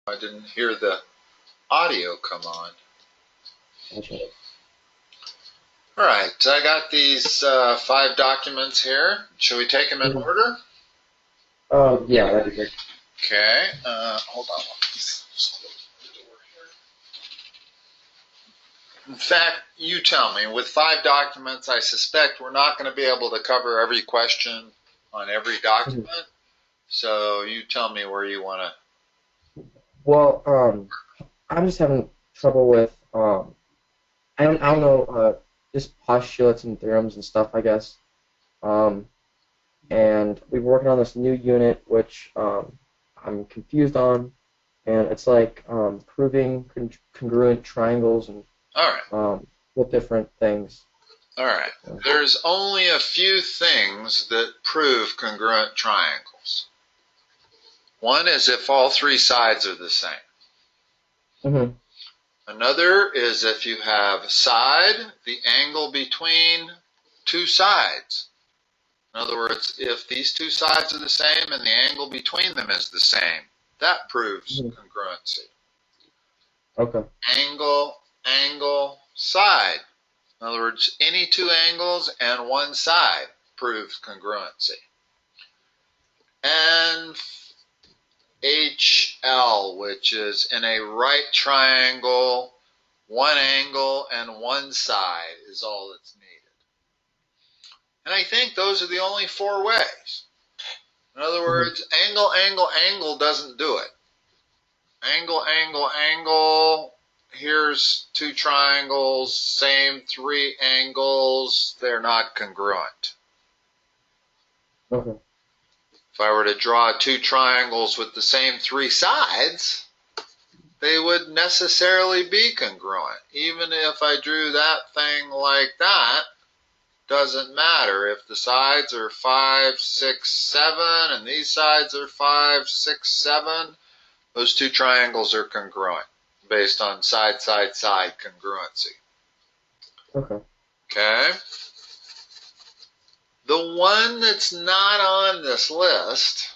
I didn't hear the audio come on. Gotcha. All right, I got these 5 documents here. Should we take them in order? Yeah, that'd be great. Okay, hold on. In fact, you tell me. With 5 documents, I suspect we're not going to be able to cover every question on every document. So you tell me where you want to. Well, I'm just having trouble with I don't know just postulates and theorems and stuff, I guess. And we've been working on this new unit which I'm confused on, and it's like proving congruent triangles and All right. with different things. All right. There's only a few things that prove congruent triangles. One is if all 3 sides are the same. Another is if you have side, the angle between 2 sides. In other words, if these 2 sides are the same and the angle between them is the same, that proves congruency. Okay. Angle, angle, side. In other words, any 2 angles and 1 side proves congruency. And HL, which is in a right triangle, 1 angle and 1 side is all that's needed. And I think those are the only 4 ways. In other words, angle, angle, angle doesn't do it. Angle, angle, angle, here's 2 triangles, same 3 angles, they're not congruent. Okay. If I were to draw 2 triangles with the same 3 sides, they would necessarily be congruent. Even if I drew that thing like that, doesn't matter. If the sides are 5, 6, 7, and these sides are 5, 6, 7, those 2 triangles are congruent based on side, side, side congruency. Okay. Okay? The one that's not on this list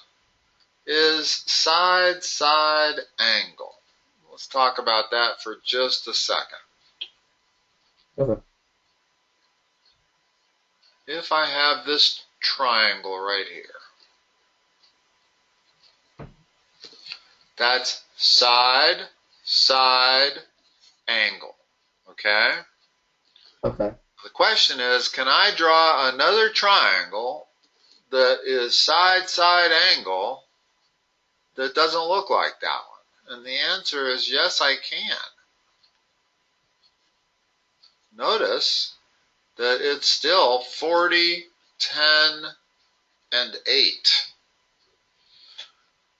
is side, side angle. Let's talk about that for just a second. Okay. If I have this triangle right here, that's side, side, angle. Okay? Okay. The question is, can I draw another triangle that is side, side, angle that doesn't look like that one? And the answer is yes, I can. Notice that it's still 40, 10, and 8.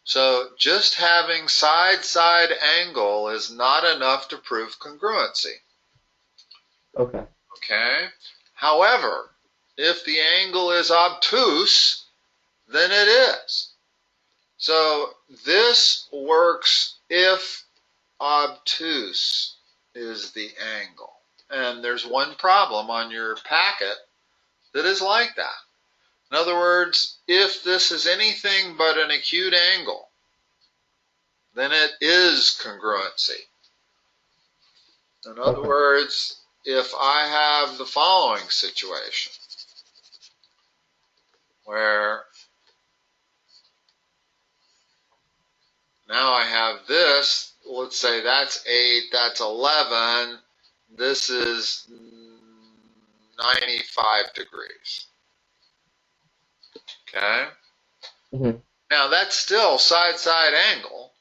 So just having side, side, angle is not enough to prove congruency. Okay. Okay? However, if the angle is obtuse, then it is. So this works if obtuse is the angle. And there's one problem on your packet that is like that. In other words, if this is anything but an acute angle, then it is congruency. In other words, if I have the following situation, where now I have this, let's say that's 8, that's 11, this is 95 degrees. Okay? Now that's still side-side angle,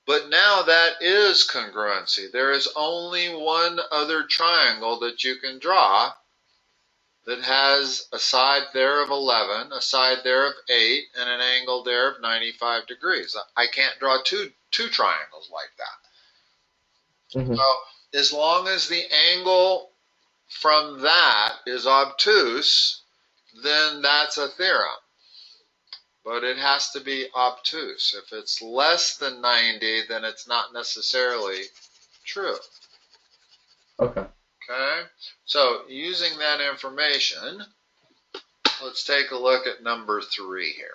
but now that is congruency. There is only one other triangle that you can draw that has a side there of 11, a side there of 8, and an angle there of 95 degrees. I can't draw two triangles like that. So as long as the angle from that is obtuse, then that's a theorem. But it has to be obtuse. If it's less than 90, then it's not necessarily true. Okay. Okay? So using that information, let's take a look at number 3 here.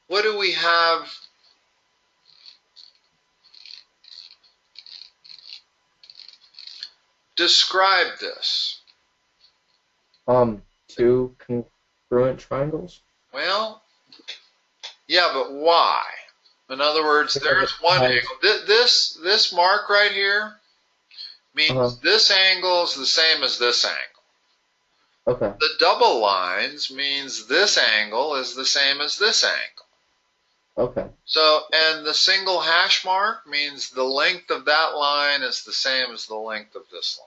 What do we have? Describe this. Two congruent triangles. Well, yeah, but why? In other words, there's one angle. This mark right here means this angle is the same as this angle. Okay. The double lines means this angle is the same as this angle. Okay. So, and the single hash mark means the length of that line is the same as the length of this line.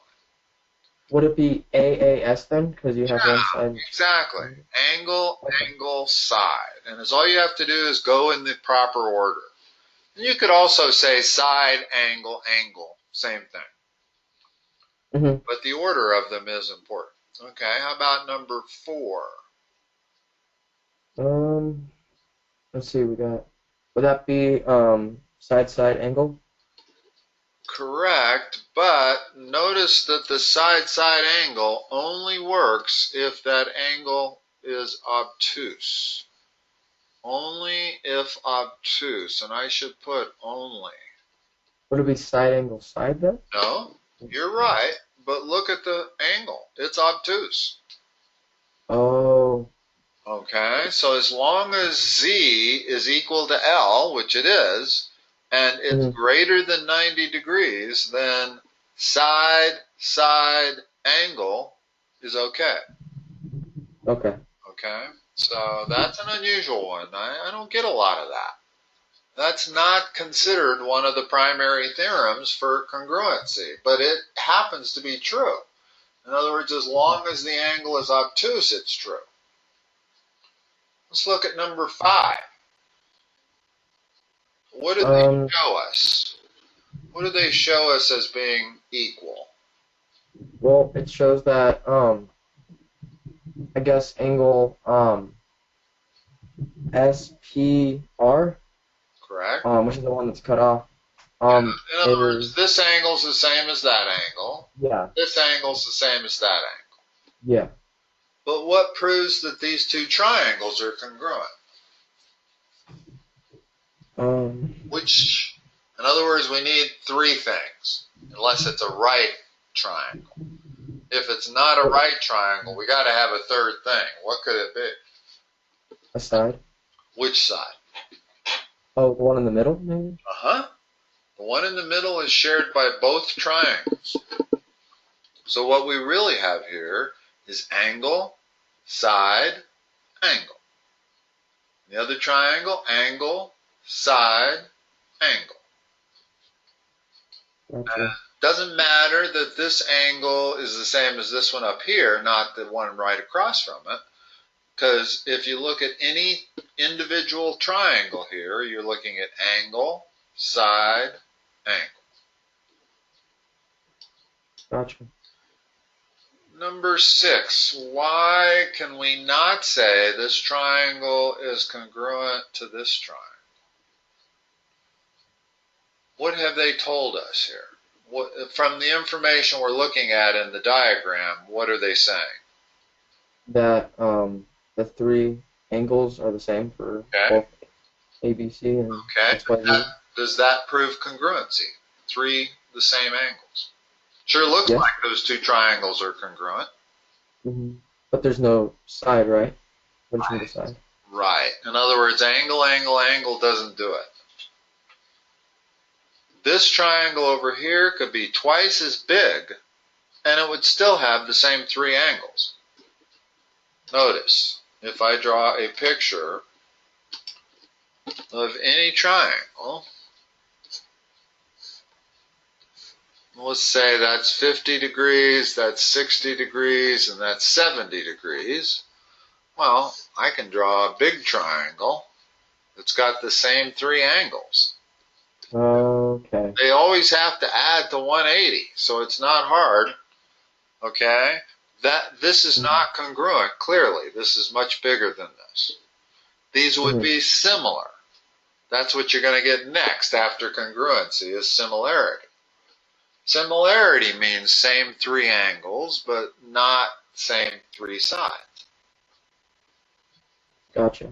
Would it be AAS then? Because you have one side. Exactly. Angle, angle, side. And all you have to do is go in the proper order. And you could also say side, angle, angle. Same thing. But the order of them is important. Okay, how about number 4? Let's see, would that be side angle? Correct, but notice that the side angle only works if that angle is obtuse. Only if obtuse, and I should put only. Would it be side angle side then? No, you're right, but look at the angle. It's obtuse. Oh. Okay, so as long as Z is equal to L, which it is, and it's greater than 90 degrees, then side angle is okay. Okay. Okay, so that's an unusual one. I don't get a lot of that. That's not considered one of the primary theorems for congruency, but it happens to be true. In other words, as long as the angle is obtuse, it's true. Let's look at number 5. What do they show us? What do they show us as being equal? Well, it shows that I guess angle SPR. Correct. Which is the one that's cut off. In other words, this angle's the same as that angle. Yeah. This angle's the same as that angle. Yeah. But what proves that these two triangles are congruent? Which, in other words, we need 3 things, unless it's a right triangle. If it's not a right triangle, we got to have a third thing. What could it be? A side. Which side? Oh, the one in the middle, maybe? The one in the middle is shared by both triangles. So what we really have here is angle, side, angle. The other triangle, angle, side, angle. Gotcha. Doesn't matter that this angle is the same as this one up here, not the one right across from it, because if you look at any individual triangle here, you're looking at angle, side, angle. Gotcha. Number 6, why can we not say this triangle is congruent to this triangle? What have they told us here? From the information we're looking at in the diagram, what are they saying? That the 3 angles are the same for both ABC and XYZ. Does that prove congruency? 3 the same angles. Sure looks like those 2 triangles are congruent. But there's no side, right? Mention the side. Right. In other words, angle, angle, angle doesn't do it. This triangle over here could be twice as big, and it would still have the same 3 angles. Notice, if I draw a picture of any triangle, let's say that's 50 degrees, that's 60 degrees, and that's 70 degrees. Well, I can draw a big triangle that's got the same 3 angles. Okay. They always have to add to 180, so it's not hard. Okay? This is not congruent, clearly. This is much bigger than this. These would be similar. That's what you're going to get next after congruency is similarity. Similarity means same 3 angles, but not same 3 sides. Gotcha.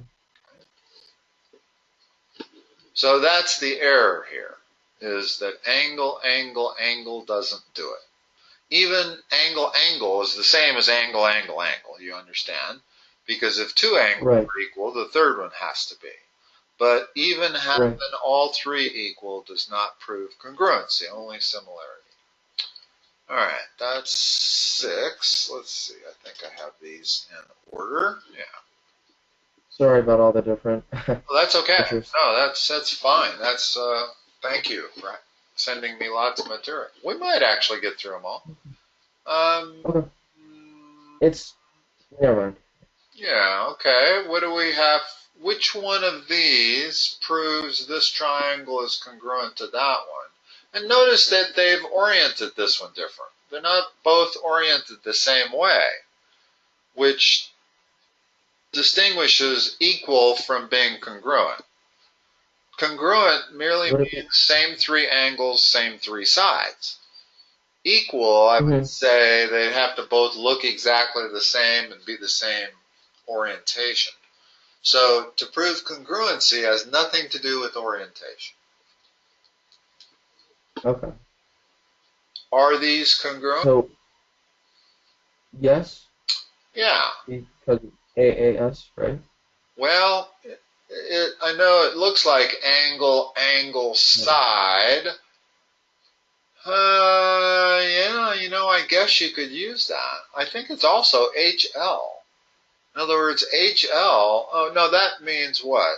So that's the error here, is that angle, angle, angle doesn't do it. Even angle, angle is the same as angle, angle, angle, you understand? Because if two angles are equal, the third one has to be. But even having all three equal does not prove congruency, only similarity. All right, that's 6. Let's see, I think I have these in order. Yeah. Sorry about all the different. Well, that's okay. No, that's fine. That's thank you for sending me lots of material. We might actually get through them all. Okay. It's never mind. Yeah. Okay. What do we have? Which one of these proves this triangle is congruent to that one? And notice that they've oriented this one different. They're not both oriented the same way, which distinguishes equal from being congruent. Congruent merely means same three angles, same three sides. Equal, I would say they have to both look exactly the same and be the same orientation. So to prove congruency has nothing to do with orientation. Okay. Are these congruent? So, yes. Yeah. Because AAS, right? Well, I know it looks like angle, angle, side. Yeah, you know, I guess you could use that. I think it's also HL. In other words, HL, oh no, that means what?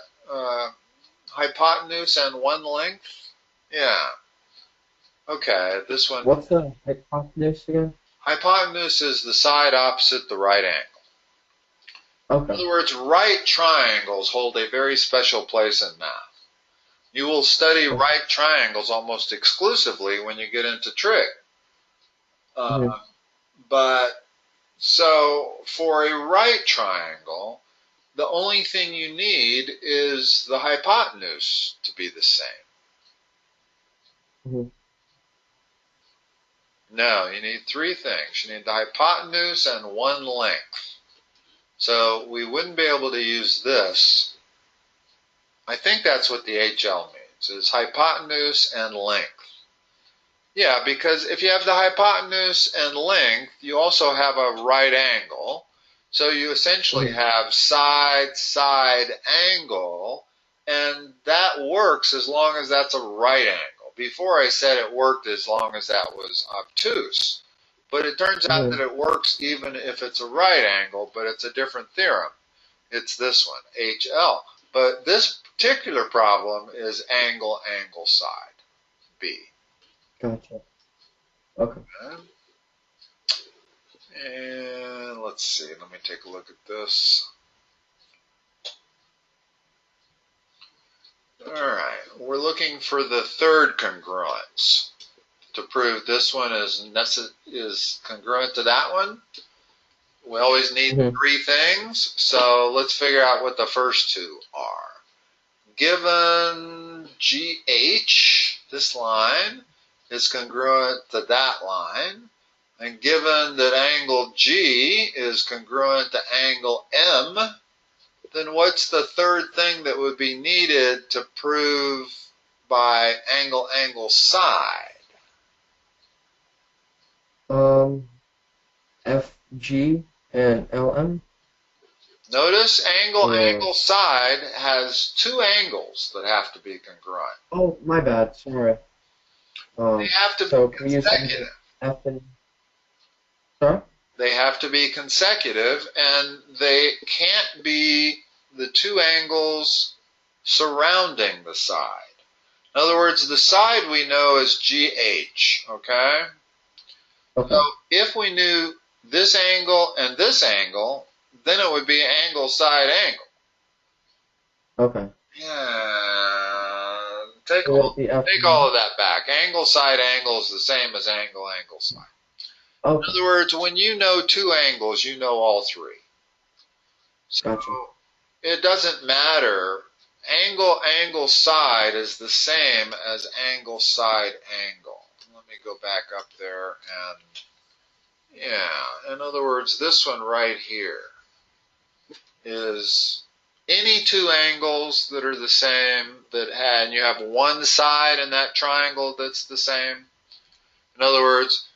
Hypotenuse and one length? Yeah. Okay, this one. What's the hypotenuse again? Hypotenuse is the side opposite the right angle. Okay. In other words, right triangles hold a very special place in math. You will study right triangles almost exclusively when you get into trig. But so for a right triangle, the only thing you need is the hypotenuse to be the same. No, you need three things. You need the hypotenuse and one length. So we wouldn't be able to use this. I think that's what the HL means, is hypotenuse and length. Yeah, because if you have the hypotenuse and length, you also have a right angle. So you essentially have side, side, angle, and that works as long as that's a right angle. Before I said it worked as long as that was obtuse. But it turns out that it works even if it's a right angle, but it's a different theorem. It's this one, HL. But this particular problem is angle, angle, side, B. Gotcha. Okay. And let's see, let me take a look at this. Alright, we're looking for the third congruence to prove this one is congruent to that one. We always need three things, so let's figure out what the first two are. Given GH, this line, is congruent to that line, and given that angle G is congruent to angle M, then what's the third thing that would be needed to prove by angle, angle, side? FG and LM. Notice angle, angle, side has two angles that have to be congruent. Oh, my bad. Sorry. They have to be consecutive. Sorry? They have to be consecutive, and they can't be the two angles surrounding the side. In other words, the side we know is GH, okay? So if we knew this angle and this angle, then it would be angle, side, angle. Okay. Yeah. Take all of that back. Angle, side, angle is the same as angle, angle, side. In other words, when you know two angles, you know all three. So it doesn't matter. Angle, angle, side is the same as angle, side, angle. Let me go back up there and, yeah, in other words, this one right here is any two angles that are the same and you have one side in that triangle that's the same. In other words,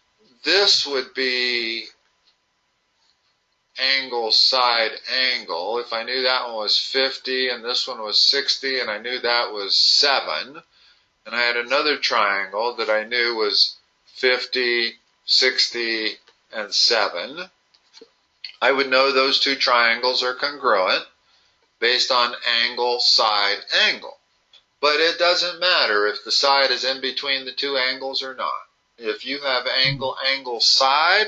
this would be angle side angle. If I knew that one was 50 and this one was 60 and I knew that was 7, and I had another triangle that I knew was 50, 60, and 7, I would know those two triangles are congruent based on angle side angle. But it doesn't matter if the side is in between the two angles or not. If you have angle angle side,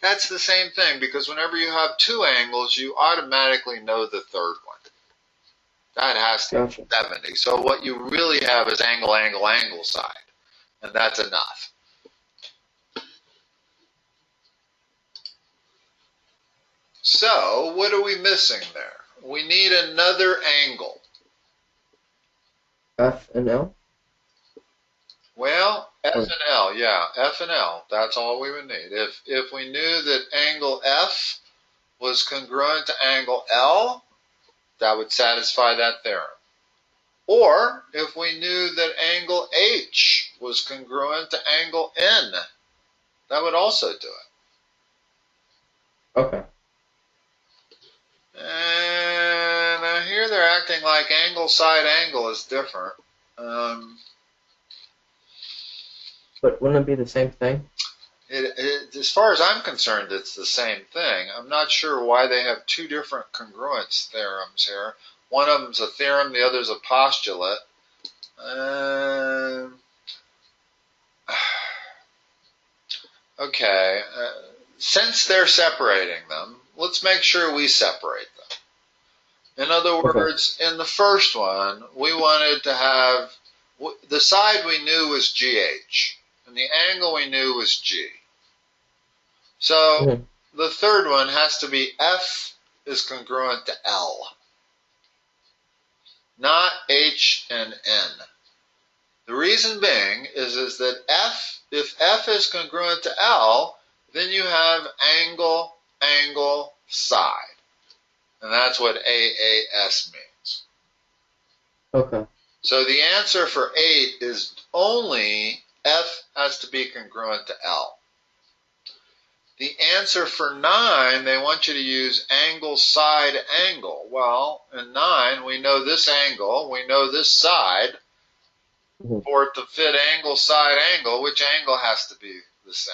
that's the same thing, because whenever you have two angles, you automatically know the third one. That has to be 70. So what you really have is angle angle angle side, and that's enough. So what are we missing there? We need another angle. F and L? Well, F and L, yeah, F and L, that's all we would need. If we knew that angle F was congruent to angle L, that would satisfy that theorem. Or if we knew that angle H was congruent to angle N, that would also do it. Okay. And here they're acting like angle side angle is different. But wouldn't it be the same thing? As far as I'm concerned, it's the same thing. I'm not sure why they have two different congruence theorems here. One of them's a theorem, the other's a postulate. Okay, since they're separating them, let's make sure we separate them. In other words, in the first one, we wanted to have, the side we knew was GH, and the angle we knew was G. So the third one has to be F is congruent to L, not H and N. The reason being is that if F is congruent to L, then you have angle, angle, side. And that's what AAS means. Okay. So the answer for 8 is only F has to be congruent to L. The answer for 9, they want you to use angle, side, angle. Well, in 9, we know this angle, we know this side. For it to fit angle, side, angle, which angle has to be the same?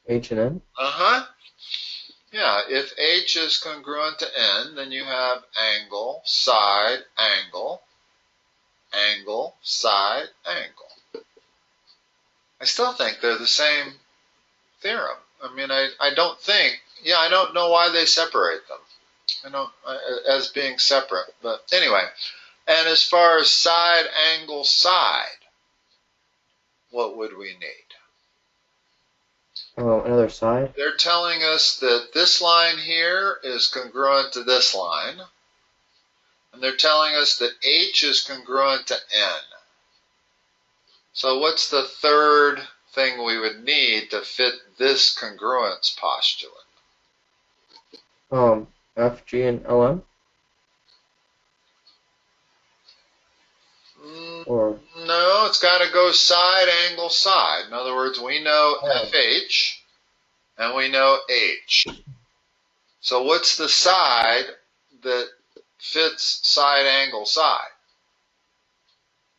H and N? Uh-huh. Yeah, if H is congruent to N, then you have angle, side, angle, angle, side, angle. I still think they're the same theorem. I mean, I don't think, I don't know why they separate them. As being separate, but anyway. And as far as side, angle, side, what would we need? Oh, another side? They're telling us that this line here is congruent to this line. And they're telling us that H is congruent to N. So what's the third thing we would need to fit this congruence postulate? F, G, and LM? Or no, it's got to go side, angle, side. In other words, we know FH and we know H. So what's the side that fits side, angle, side?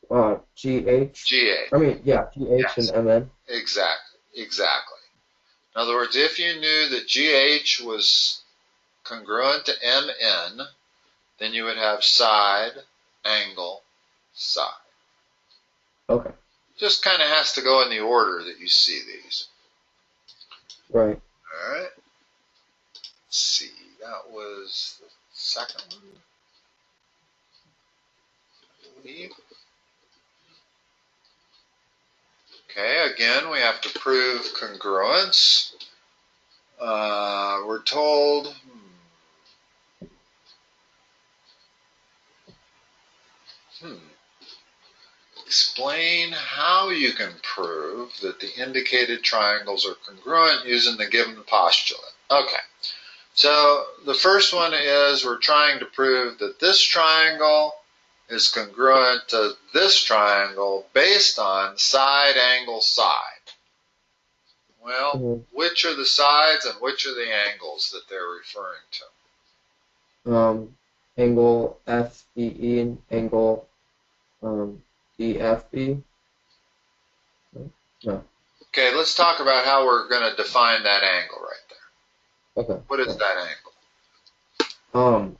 GH? GH. I mean, yeah, GH and MN. Exactly. In other words, if you knew that GH was congruent to MN, then you would have side, angle, side. Okay. Just kind of has to go in the order that you see these. Right. All right. Let's see. That was the second one, I believe. Okay, again, we have to prove congruence. We're told, explain how you can prove that the indicated triangles are congruent using the given postulate. Okay, So the first one is we're trying to prove that this triangle is congruent to this triangle based on side angle side. Well, which are the sides and which are the angles that they're referring to? Angle FBE and angle EFB. No. Okay, let's talk about how we're going to define that angle right there. Okay. What is that angle?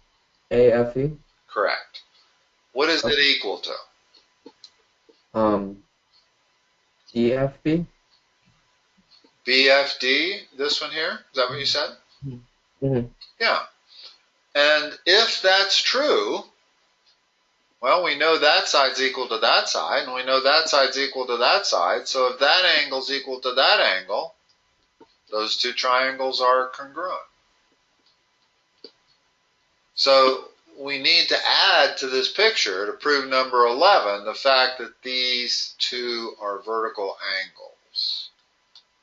AFE. Correct. What is it equal to? DFB. BFD, this one here? Is that what you said? Mm-hmm. Yeah. And if that's true, well, we know that side's equal to that side, and we know that side's equal to that side. So if that angle's equal to that angle, those two triangles are congruent. So we need to add to this picture to prove number 11 the fact that these two are vertical angles.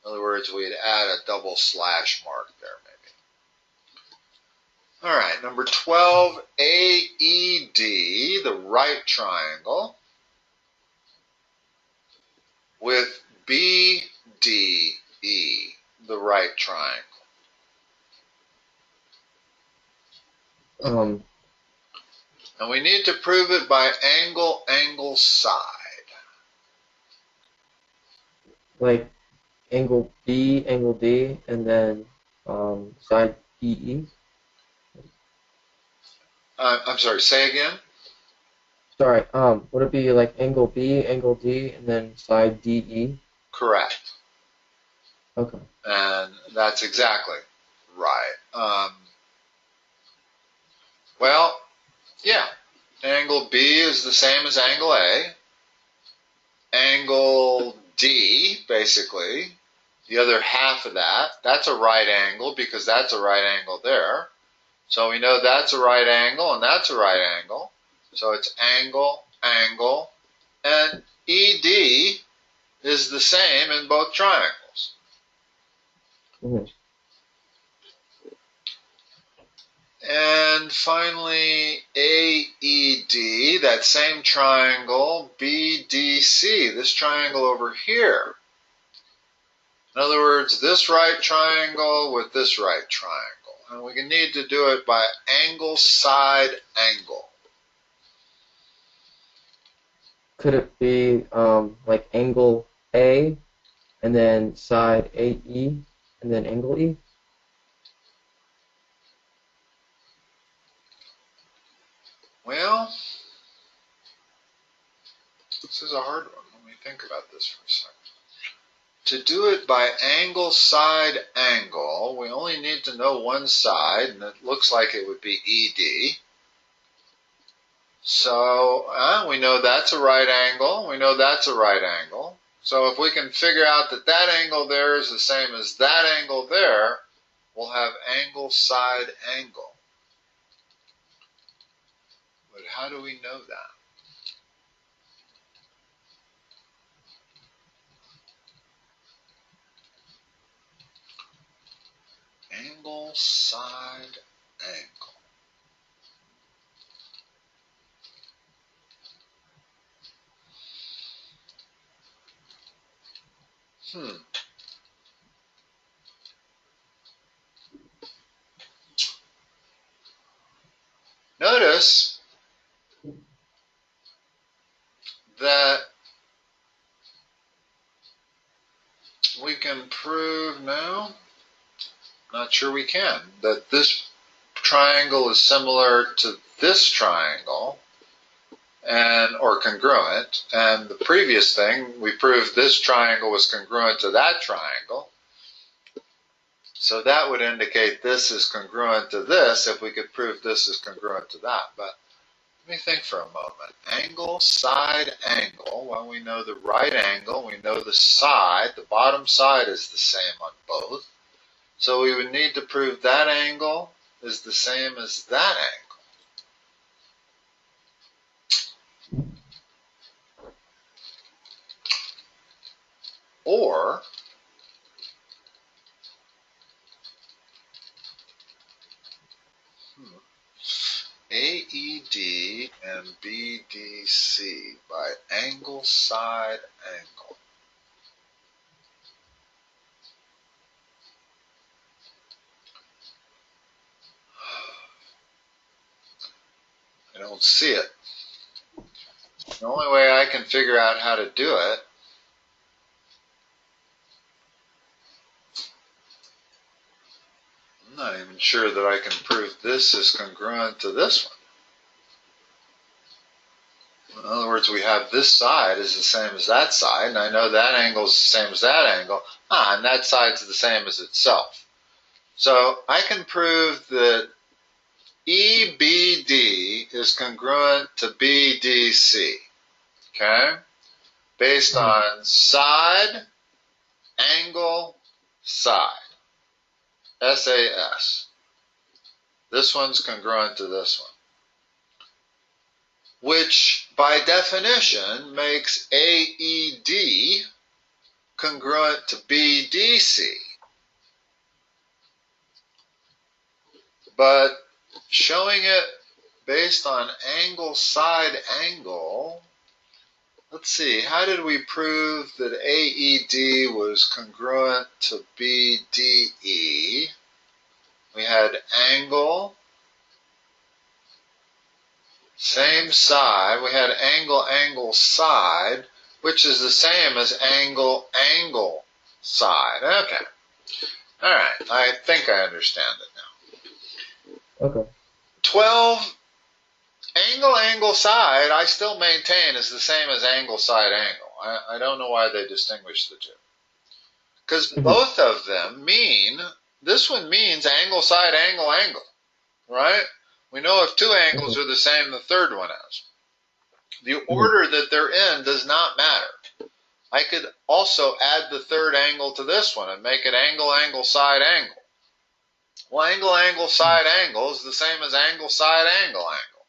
In other words, we'd add a double slash mark there maybe. All right, number 12, AED, the right triangle, with BDE, the right triangle. And we need to prove it by angle, angle, side. Like angle B, angle D, and then side DE. I'm sorry, say again? Sorry, would it be like angle B, angle D, and then side DE? Correct. Okay. And that's exactly right. Well, yeah, angle B is the same as angle A. Angle D, basically, the other half of that, that's a right angle because that's a right angle there. So we know that's a right angle and that's a right angle. So it's angle, angle, and ED is the same in both triangles. Mm-hmm. And finally, AED, that same triangle, BDC, this triangle over here. In other words, this right triangle with this right triangle. And we need to do it by angle, side, angle. Could it be like angle A, and then side AE, and then angle E? Well, this is a hard one. Let me think about this for a second. To do it by angle, side, angle, we only need to know one side, and it looks like it would be ED. So we know that's a right angle. We know that's a right angle. So if we can figure out that that angle there is the same as that angle there, we'll have angle, side, angle. But how do we know that? Angle, side, angle. Notice that we can prove now, not sure we can, that this triangle is similar to this triangle, and or congruent, and the previous thing we proved this triangle was congruent to that triangle, so that would indicate this is congruent to this if we could prove this is congruent to that. But let me think for a moment. Angle, side, angle. Well, we know the right angle, we know the side, the bottom side is the same on both, so we would need to prove that angle is the same as that angle. Or and BDC by angle side angle. I don't see it. The only way I can figure out how to do it I'm not even sure that I can prove this is congruent to this one. In other words, we have this side is the same as that side, and I know that angle is the same as that angle. And that side's the same as itself. So I can prove that EBD is congruent to BDC, okay? Based on side, angle, side. SAS. This one's congruent to this one, which by definition makes AED congruent to BDC. But showing it based on angle side angle, let's see, how did we prove that AED was congruent to BDE? We had angle, same side. We had angle, angle, side, which is the same as angle, angle, side. Okay. All right. I think I understand it now. Okay. 12, angle, angle, side, I still maintain is the same as angle, side, angle. I don't know why they distinguish the two. Because both of them mean, this one means angle, side, angle, angle, right? We know if two angles are the same, the third one is. The order that they're in does not matter. I could also add the third angle to this one and make it angle, angle, side, angle. Well, angle, angle, side, angle is the same as angle, side, angle, angle.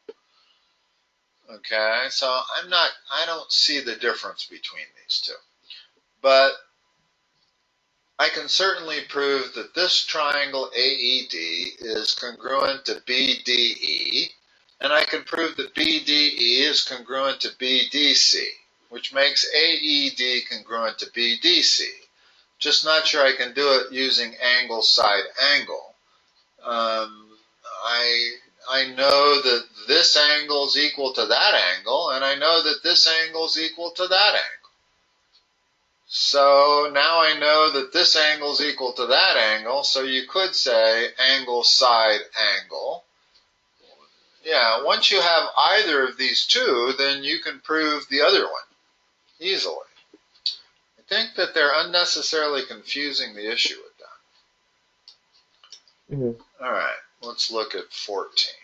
Okay, so I don't see the difference between these two. But I can certainly prove that this triangle AED is congruent to BDE, and I can prove that BDE is congruent to BDC, which makes AED congruent to BDC. Just not sure I can do it using angle, side, angle. I know that this angle is equal to that angle, and I know that this angle is equal to that angle. So now I know that this angle is equal to that angle, so you could say angle, side, angle. Yeah, once you have either of these two, then you can prove the other one easily. I think that they're unnecessarily confusing the issue with that. All right, let's look at 14.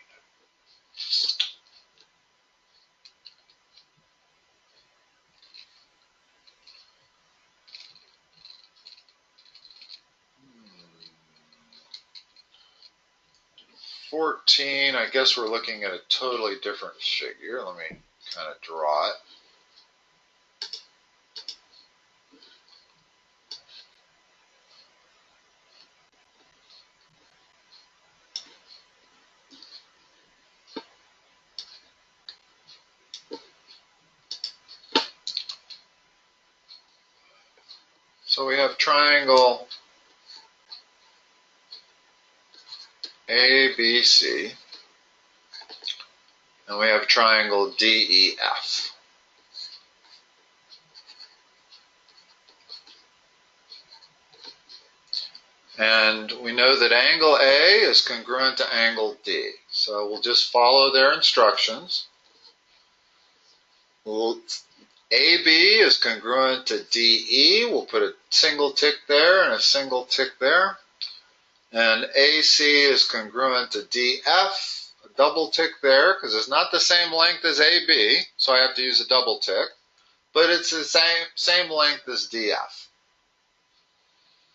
I guess we're looking at a totally different figure. Let me kind of draw it. So we have triangle ABC, and we have triangle DEF. And we know that angle A is congruent to angle D. So we'll just follow their instructions. AB is congruent to DE. We'll put a single tick there and a single tick there. And AC is congruent to DF, a double tick there, because it's not the same length as AB, so I have to use a double tick, but it's the same length as DF.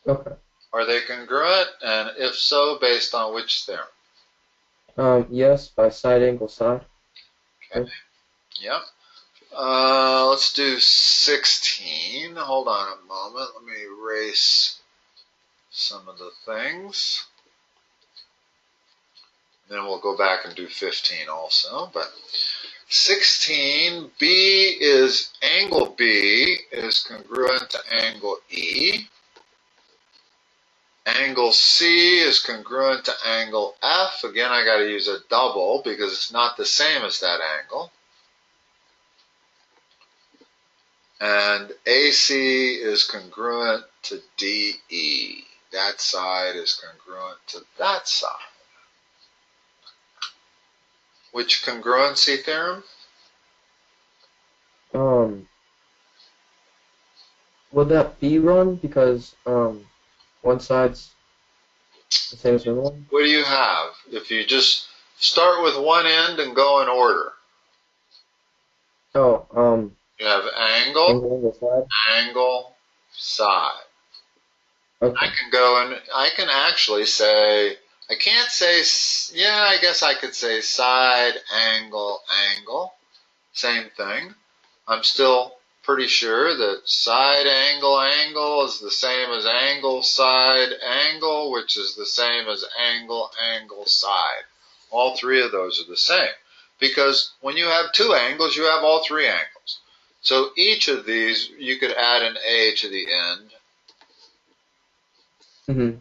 Okay. Are they congruent? And if so, based on which theorem? Yes, by side, angle, side. Okay. Yep. Let's do 16. Hold on a moment. Let me erase some of the things. Then we'll go back and do 15 also. But 16, angle B is congruent to angle E. Angle C is congruent to angle F. Again, I got to use a double because it's not the same as that angle. And AC is congruent to DE. That side is congruent to that side. Which congruency theorem? Would that be run because one side's the same as the other one? What do you have? If you just start with one end and go in order. Oh, You have angle, angle side. angle, side. Okay. I can go and I can actually say, I can't say, yeah, I guess I could say side, angle, angle. Same thing. I'm still pretty sure that side, angle, angle is the same as angle, side, angle, which is the same as angle, angle, side. All three of those are the same. Because when you have two angles, you have all three angles. So each of these, you could add an A to the end. Mm-hmm.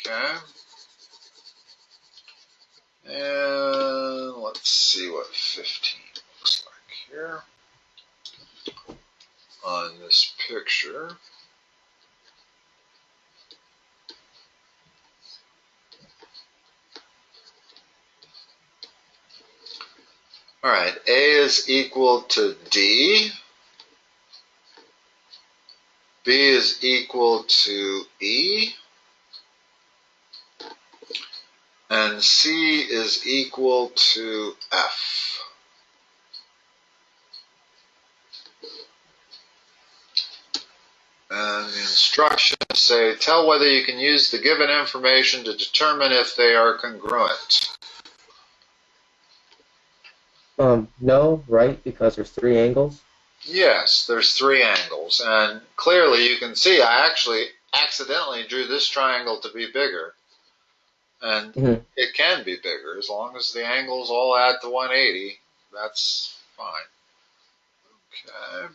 Okay. And let's see what 15 looks like here on this picture. All right, A is equal to D. B is equal to E. And C is equal to F. And the instructions say, tell whether you can use the given information to determine if they are congruent. No, right? Because there's three angles. Yes, there's three angles. And clearly you can see I actually accidentally drew this triangle to be bigger. And it can be bigger as long as the angles all add to 180. That's fine. Okay.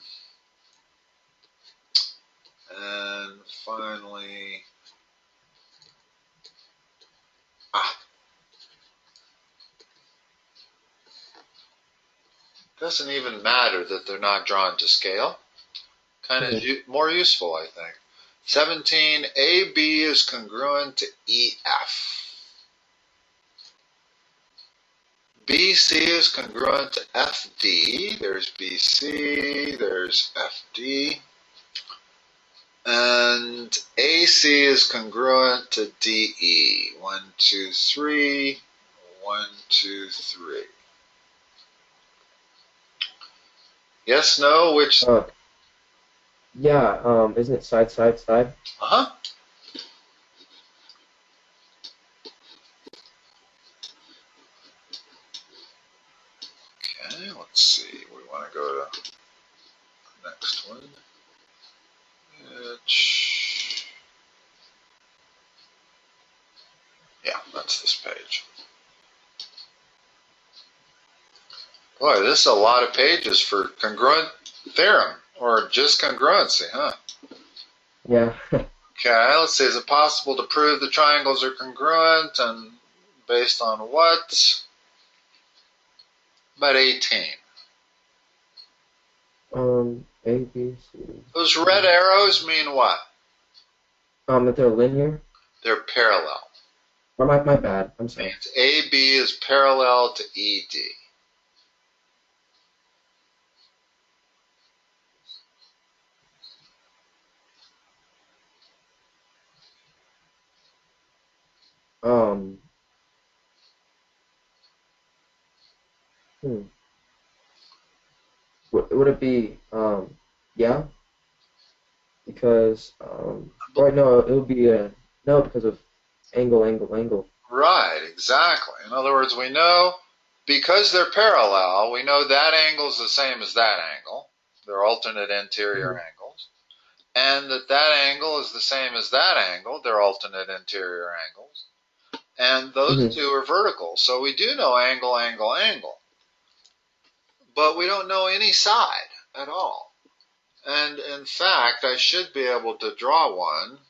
And finally, doesn't even matter that they're not drawn to scale. Kind of more useful, I think. 17, AB is congruent to EF. BC is congruent to FD. There's BC, there's FD. And AC is congruent to DE. 1, 2, 3, 1, 2, 3. Yes, no, which? Yeah, isn't it side, side, side? Uh-huh. Okay, let's see. We want to go to the next one. Yeah, that's this page. Boy, this is a lot of pages for congruent theorem, or just congruency, huh? Yeah. Okay, let's see. Is it possible to prove the triangles are congruent, and based on what? About 18. A, B, C. Those red arrows mean what? That they're linear? They're parallel. Or my bad. I'm sorry. Means AB is parallel to ED. Would it be, yeah? Because, right, no, it would be no, because of angle, angle, angle. Right, exactly. In other words, we know, because they're parallel, we know that angle is the same as that angle. They're alternate interior angles. And that angle is the same as that angle. They're alternate interior angles. And those two are vertical. So we do know angle, angle, angle. but we don't know any side at all. And in fact, I should be able to draw one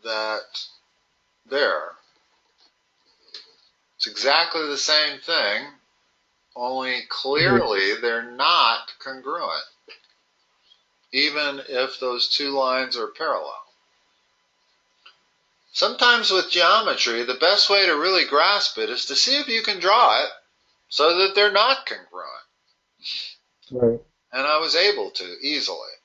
that there. It's exactly the same thing, only clearly they're not congruent, even if those two lines are parallel. Sometimes with geometry, the best way to really grasp it is to see if you can draw it so that they're not congruent. Right. And I was able to easily.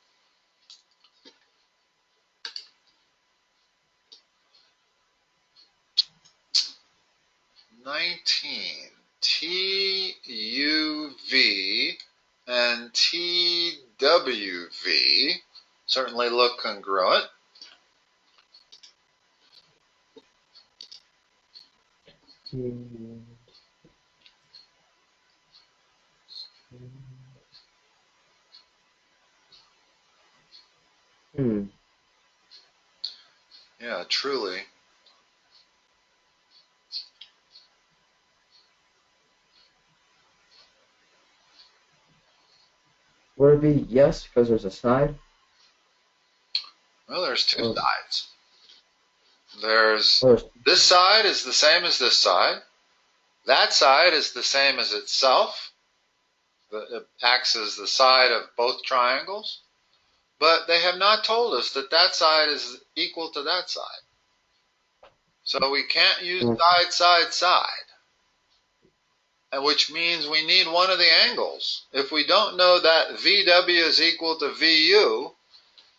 TUV and TWV certainly look congruent. Yeah, truly. Would it be yes because there's a side? Well, there's two sides. There's this side is the same as this side. That side is the same as itself. It acts as the side of both triangles. But they have not told us that that side is equal to that side. So we can't use side, side, side. And which means we need one of the angles. If we don't know that VW is equal to VU,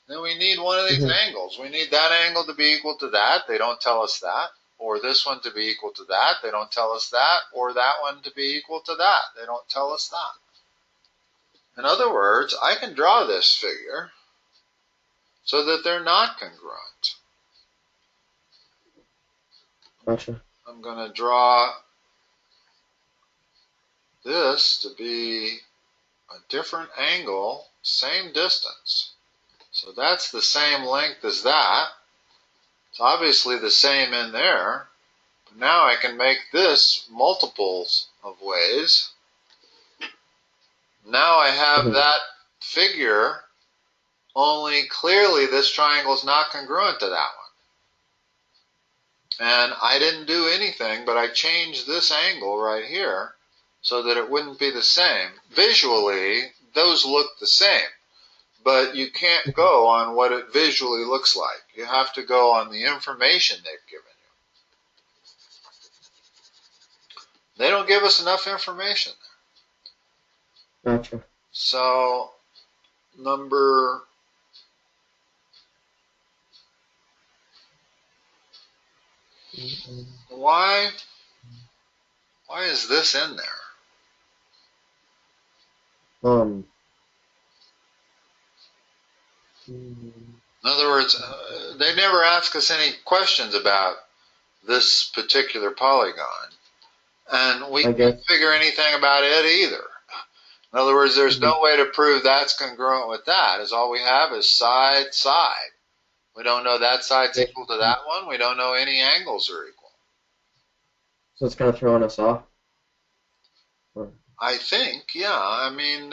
then we need one of these angles. We need that angle to be equal to that. They don't tell us that. Or this one to be equal to that. They don't tell us that. Or that one to be equal to that. They don't tell us that. In other words, I can draw this figure so that they're not congruent. Gotcha. I'm going to draw this to be a different angle, same distance. So that's the same length as that. It's obviously the same in there. But now I can make this multiples of ways. Now I have that figure, only clearly this triangle is not congruent to that one. And I didn't do anything, but I changed this angle right here so that it wouldn't be the same. Visually, those look the same, but you can't go on what it visually looks like. You have to go on the information they've given you. They don't give us enough information there. Gotcha. So, number why is this in there? In other words, they never ask us any questions about this particular polygon, and we can't figure anything about it either. In other words, there's no way to prove that's congruent with that, as all we have is side, side. We don't know that side's equal to that one. We don't know any angles are equal. So it's kind of throwing us off? I think, yeah. I mean,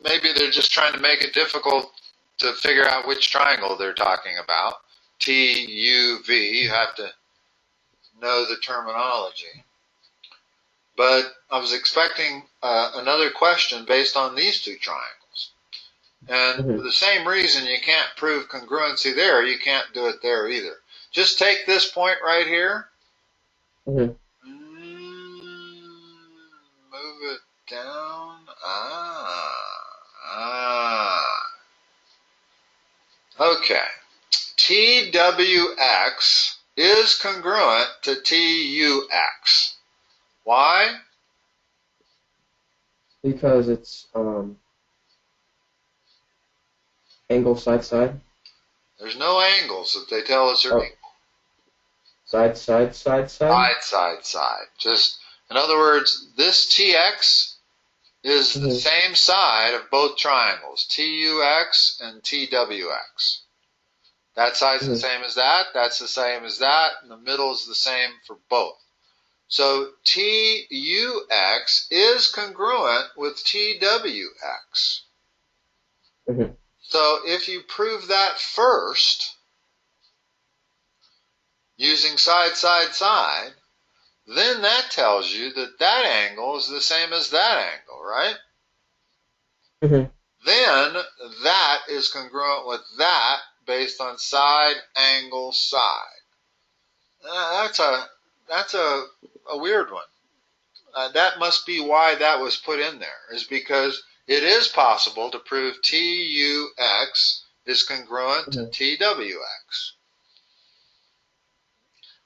maybe they're just trying to make it difficult to figure out which triangle they're talking about. TUV, you have to know the terminology. But I was expecting another question based on these two triangles. And for the same reason you can't prove congruency there, you can't do it there either. Just take this point right here. Move it down. Okay. TWX is congruent to TUX. Why? Because it's angle side side. There's no angles that they tell us are equal. Side side side side. Side side side. Just in other words, this TX is the same side of both triangles, TUX and TWX. That side's the same as that. That's the same as that. And the middle is the same for both. So TUX is congruent with TWX. Mm-hmm. So if you prove that first, using side, side, side, then that tells you that that angle is the same as that angle, right? Mm-hmm. Then that is congruent with that based on side, angle, side. That's a weird one. That must be why that was put in there, is because it is possible to prove TUX is congruent to TWX,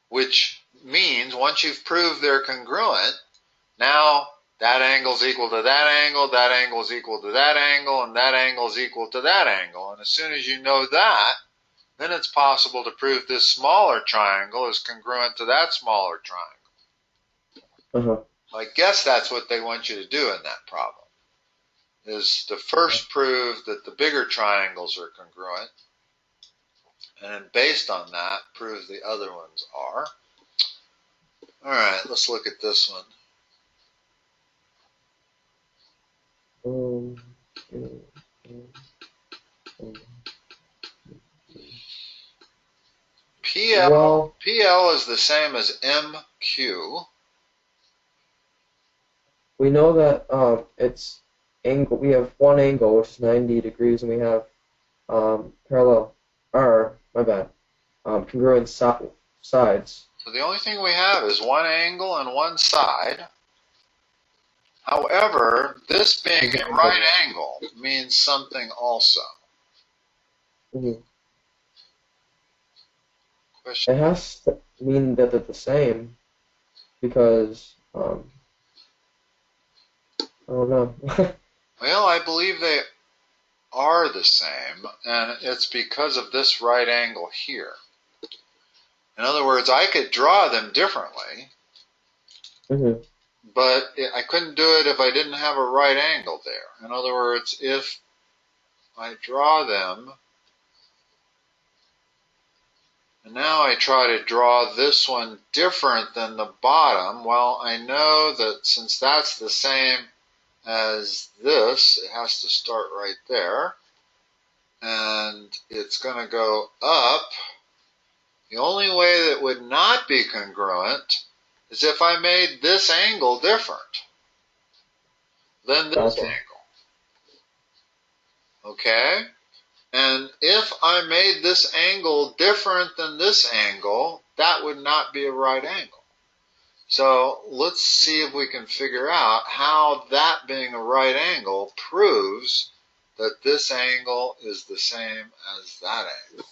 which means once you've proved they're congruent, now that angle is equal to that angle is equal to that angle, and that angle is equal to that angle. And as soon as you know that, then it's possible to prove this smaller triangle is congruent to that smaller triangle. I guess that's what they want you to do in that problem, is to first prove that the bigger triangles are congruent, and then based on that, prove the other ones are. All right, let's look at this one. PL is the same as MQ. We know that it's angle. We have one angle, which is 90 degrees, and we have congruent sides. So the only thing we have is one angle and one side. However, this being a right angle means something also. Mm-hmm. It has to mean that they're the same, because I don't know. Well, I believe they are the same, and it's because of this right angle here. In other words, I could draw them differently, Mm-hmm. but I couldn't do it if I didn't have a right angle there. In other words, if I draw them, and now I try to draw this one different than the bottom, well, I know that since that's the same as this, it has to start right there, and it's going to go up. The only way that would not be congruent is if I made this angle different than this angle. Okay? And if I made this angle different than this angle, that would not be a right angle. So let's see if we can figure out how that being a right angle proves that this angle is the same as that angle.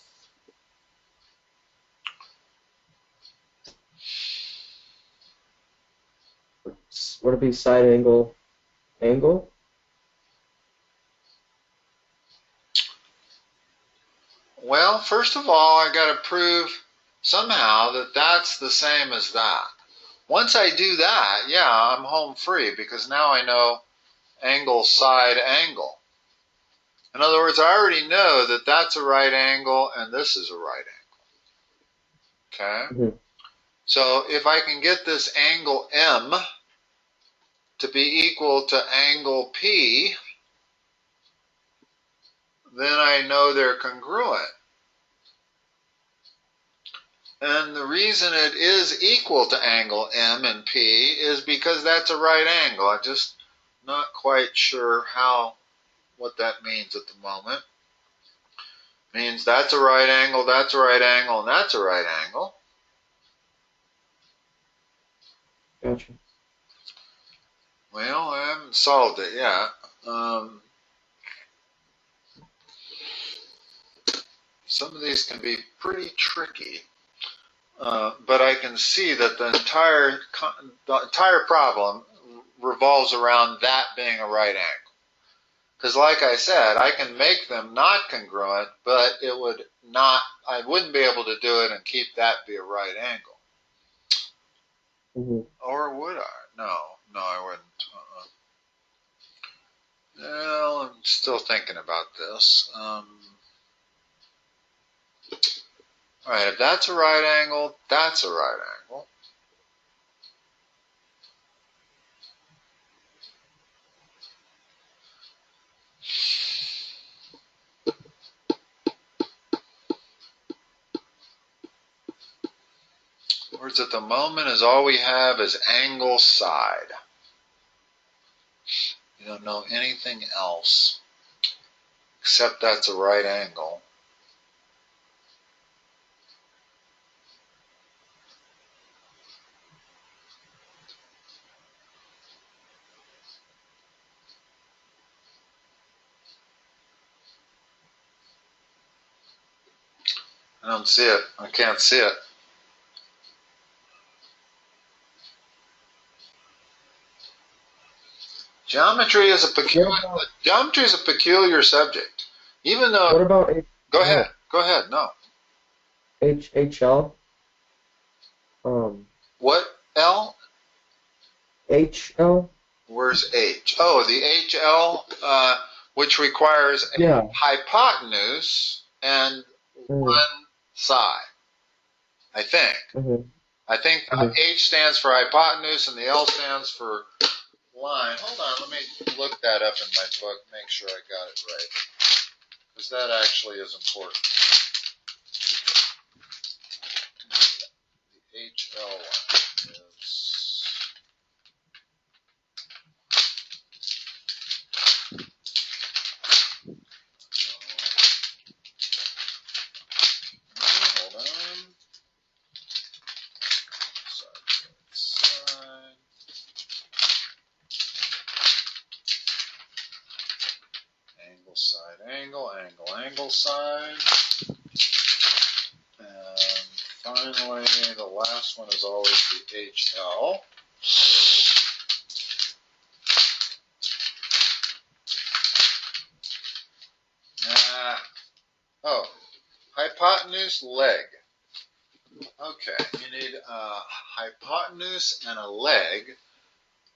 Would it be side angle? Well, first of all, I got to prove somehow that that's the same as that. Once I do that, yeah, I'm home free, because now I know angle, side, angle. In other words, I already know that that's a right angle and this is a right angle. Okay? Mm-hmm. So if I can get this angle M to be equal to angle P, then I know they're congruent. And the reason it is equal to angle M and P is because that's a right angle. I'm just not quite sure what that means at the moment. It means that's a right angle, that's a right angle, and that's a right angle. Gotcha. Well, I haven't solved it yet. Some of these can be pretty tricky. But I can see that the entire problem revolves around that being a right angle. Because like I said, I can make them not congruent, but I wouldn't be able to do it and keep that be a right angle. Mm-hmm. Or would I? No, I wouldn't. Well, I'm still thinking about this. All right, if that's a right angle, that's a right angle. Words at the moment is all we have is angle side. You don't know anything else except that's a right angle. I don't see it. I can't see it. Geometry is a peculiar subject. Even though. What about H? Go ahead. Go ahead. No. HL. What L? HL. Where's H? Oh, the HL, which requires a hypotenuse and one side. I think. I think H stands for hypotenuse and the L stands for line. Hold on, let me look that up in my book, make sure I got it right, because that actually is important. The HL one is hold on. Side. Angle side, angle side. And finally, the last one is always the HL. Oh, hypotenuse, leg. Okay, you need a hypotenuse and a leg,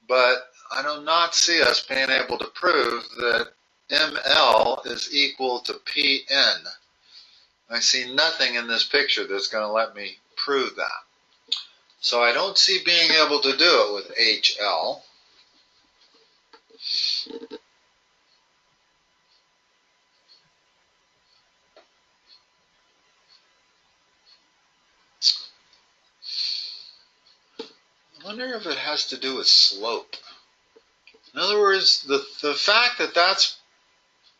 but I do not see us being able to prove that ML is equal to PN. I see nothing in this picture that's going to let me prove that. So I don't see being able to do it with HL. I wonder if it has to do with slope. In other words, the fact that that's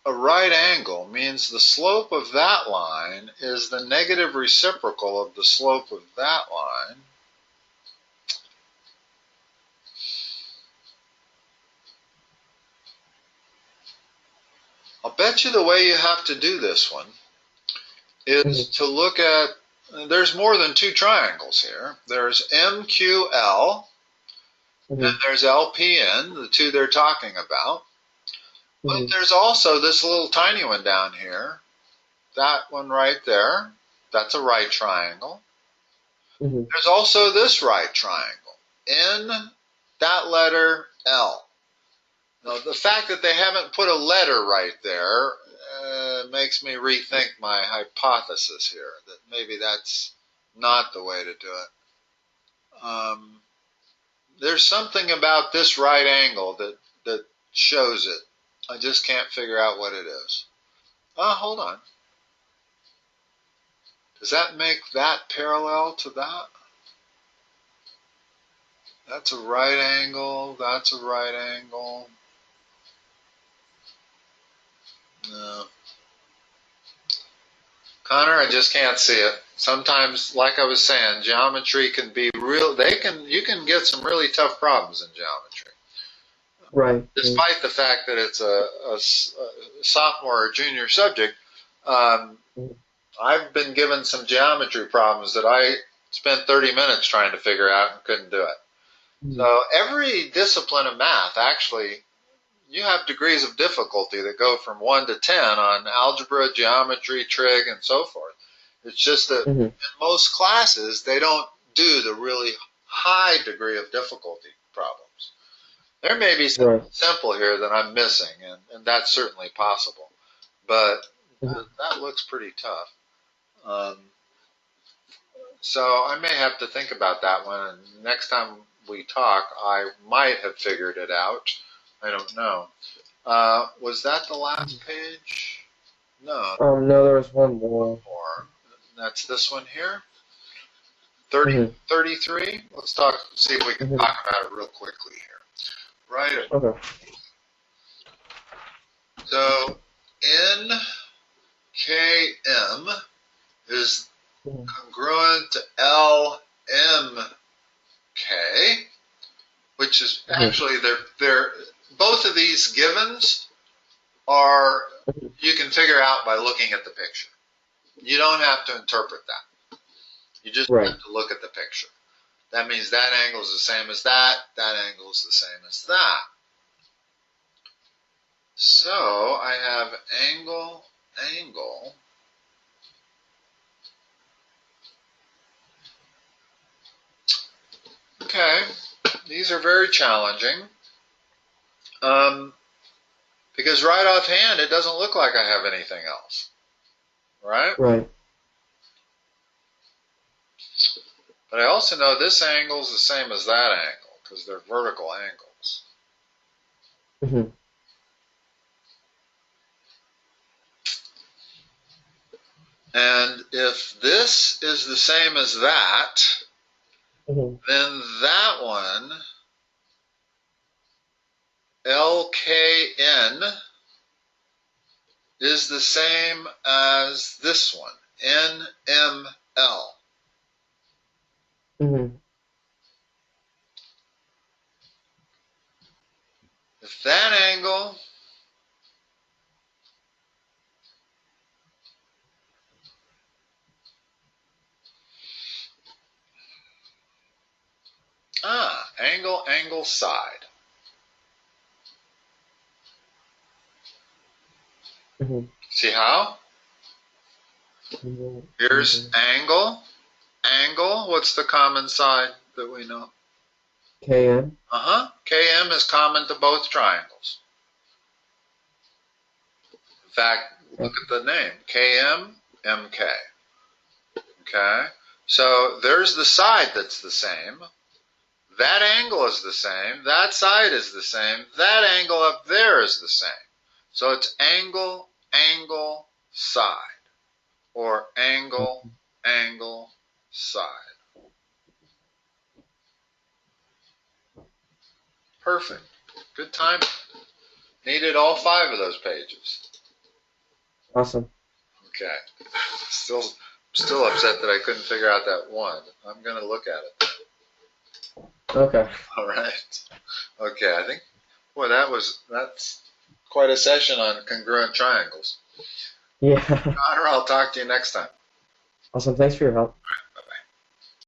a right angle means the slope of that line is the negative reciprocal of the slope of that line. I'll bet you the way you have to do this one is to look at, there's more than two triangles here. There's MQL and there's LPN, the two they're talking about. But there's also this little tiny one down here. That one right there. That's a right triangle. There's also this right triangle. N, that letter, L. Now, the fact that they haven't put a letter right there makes me rethink my hypothesis here, that maybe that's not the way to do it. There's something about this right angle that shows it. I just can't figure out what it is. Oh, hold on. Does that make that parallel to that? That's a right angle. That's a right angle. No. Connor, I just can't see it. Sometimes, like I was saying, geometry can be real. You can get some really tough problems in geometry. Right. Despite the fact that it's a sophomore or junior subject, I've been given some geometry problems that I spent 30 minutes trying to figure out and couldn't do it. So every discipline of math, actually, you have degrees of difficulty that go from 1 to 10 on algebra, geometry, trig, and so forth. It's just that in most classes, they don't do the really high degree of difficulty problems. There may be something simple here that I'm missing, and that's certainly possible. But that looks pretty tough. So I may have to think about that one, and next time we talk, I might have figured it out. I don't know. Was that the last page? No. No, there was one more. That's this one here. 33? Let's see if we can talk about it real quickly here. Right. Okay. So NKM is congruent to LMK, which is actually they're both of these givens are you can figure out by looking at the picture. You don't have to interpret that. You just have to look at the picture. That means that angle is the same as that. That angle is the same as that. So I have angle, angle. Okay, these are very challenging. Because right offhand, it doesn't look like I have anything else. Right? Right. But I also know this angle is the same as that angle because they're vertical angles. And if this is the same as that, then that one, LKN, is the same as this one, NML. If that angle angle, angle, side. See how? Here's angle, angle. What's the common side that we know? KM. KM is common to both triangles. In fact, look at the name. KM, MK. Okay? So there's the side that's the same. That angle is the same. That side is the same. That angle up there is the same. So it's angle, angle, side. Or angle, angle, side. Perfect. Good timing. Needed all 5 of those pages. Awesome. Okay. Still upset that I couldn't figure out that one. I'm going to look at it. Okay. All right. Okay, I think, boy, that's quite a session on congruent triangles. Yeah. Connor, I'll talk to you next time. Awesome. Thanks for your help.